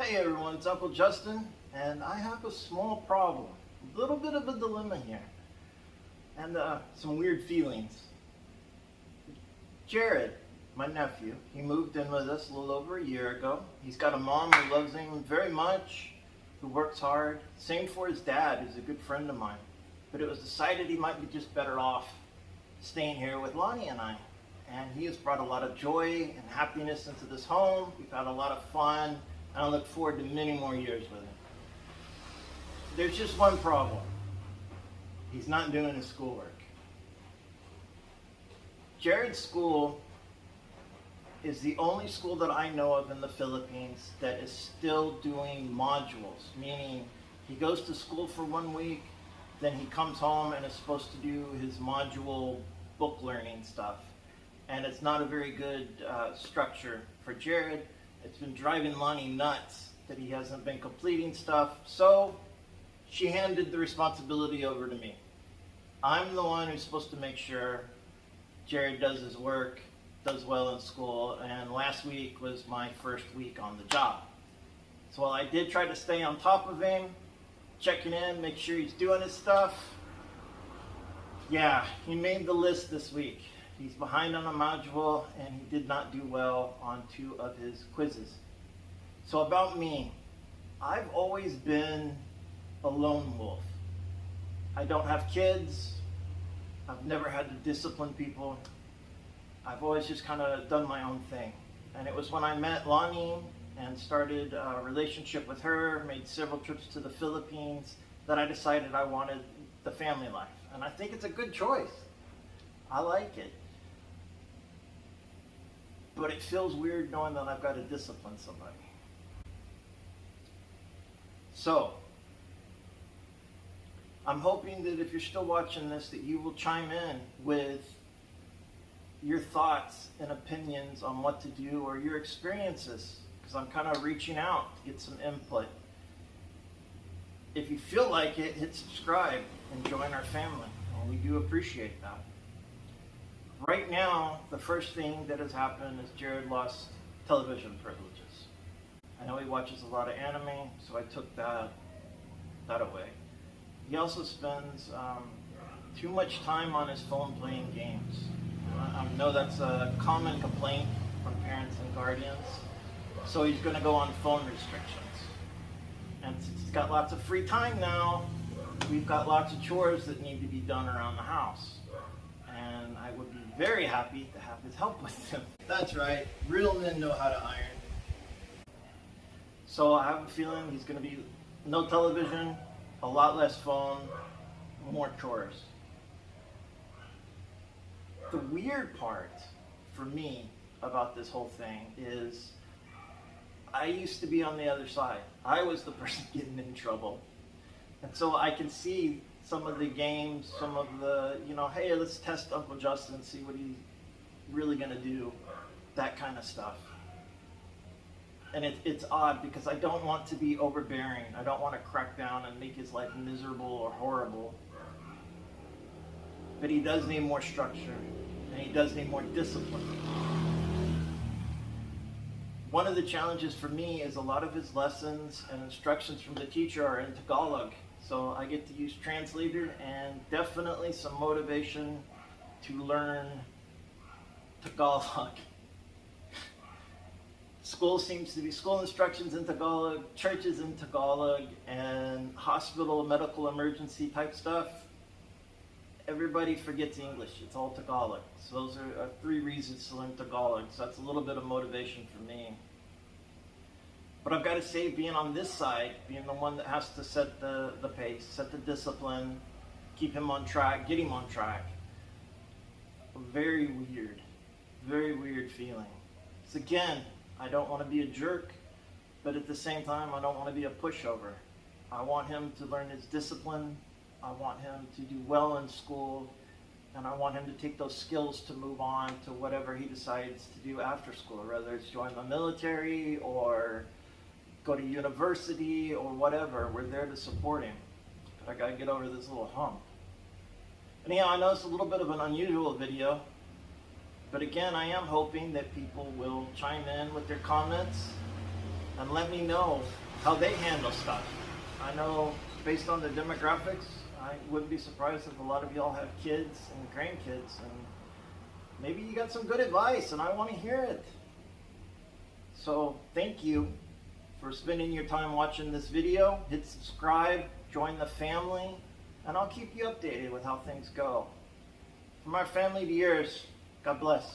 Hey everyone, it's Uncle Justin, and I have a small problem, a little bit of a dilemma here, and some weird feelings. Jared, my nephew, he moved in with us a little over a year ago. He's got a mom who loves him very much, who works hard. Same for his dad, who's a good friend of mine. But it was decided he might be just better off staying here with Lonnie and I. And he has brought a lot of joy and happiness into this home. We've had a lot of fun, and I look forward to many more years with him. There's just one problem. He's not doing his schoolwork. Jared's school is the only school that I know of in the Philippines that is still doing modules, meaning he goes to school for 1 week, then he comes home and is supposed to do his module book learning stuff. And it's not a very good structure for Jared. It's been driving Lonnie nuts that he hasn't been completing stuff, so she handed the responsibility over to me. I'm the one who's supposed to make sure Jared does his work, does well in school, and last week was my first week on the job. So while I did try to stay on top of him, checking in, make sure he's doing his stuff, yeah, he made the list this week. He's behind on a module, and he did not do well on 2 of his quizzes. So about me, I've always been a lone wolf. I don't have kids. I've never had to discipline people. I've always just kind of done my own thing. And it was when I met Lonnie and started a relationship with her, made several trips to the Philippines, that I decided I wanted the family life. And I think it's a good choice. I like it. But it feels weird knowing that I've got to discipline somebody. So, I'm hoping that if you're still watching this, that you will chime in with your thoughts and opinions on what to do or your experiences, because I'm kind of reaching out to get some input. If you feel like it, hit subscribe and join our family. And we do appreciate that. Right now, the first thing that has happened is Jared lost television privileges. I know he watches a lot of anime, so I took that away. He also spends too much time on his phone playing games. I know that's a common complaint from parents and guardians, so he's going to go on phone restrictions. And since he's got lots of free time now, we've got lots of chores that need to be done around the house. And I would be very happy to have his help with them. That's right, real men know how to iron. So I have a feeling he's going to be no television, a lot less phone, more chores. The weird part for me about this whole thing is I used to be on the other side. I was the person getting in trouble. And so I can see some of the games, some of the, hey, let's test Uncle Justin, see what he's really going to do, that kind of stuff. And it's odd because I don't want to be overbearing. I don't want to crack down and make his life miserable or horrible. But he does need more structure, and he does need more discipline. One of the challenges for me is a lot of his lessons and instructions from the teacher are in Tagalog. So I get to use translator and definitely some motivation to learn Tagalog. School instructions in Tagalog, churches in Tagalog, and hospital medical emergency type stuff. Everybody forgets English. It's all Tagalog. So those are 3 reasons to learn Tagalog. So that's a little bit of motivation for me. But I've got to say, being on this side, being the one that has to set the pace, set the discipline, keep him on track, get him on track. Very weird feeling. So again, I don't want to be a jerk, but at the same time, I don't want to be a pushover. I want him to learn his discipline. I want him to do well in school, and I want him to take those skills to move on to whatever he decides to do after school, whether it's join the military or go to university or whatever. We're there to support him. But I gotta get over this little hump. Anyhow, I know it's a little bit of an unusual video, but again, I am hoping that people will chime in with their comments and let me know how they handle stuff. I know based on the demographics, I wouldn't be surprised if a lot of y'all have kids and grandkids, and maybe you got some good advice and I want to hear it. So thank you for spending your time watching this video. Hit subscribe, join the family, and I'll keep you updated with how things go. From our family to yours, God bless.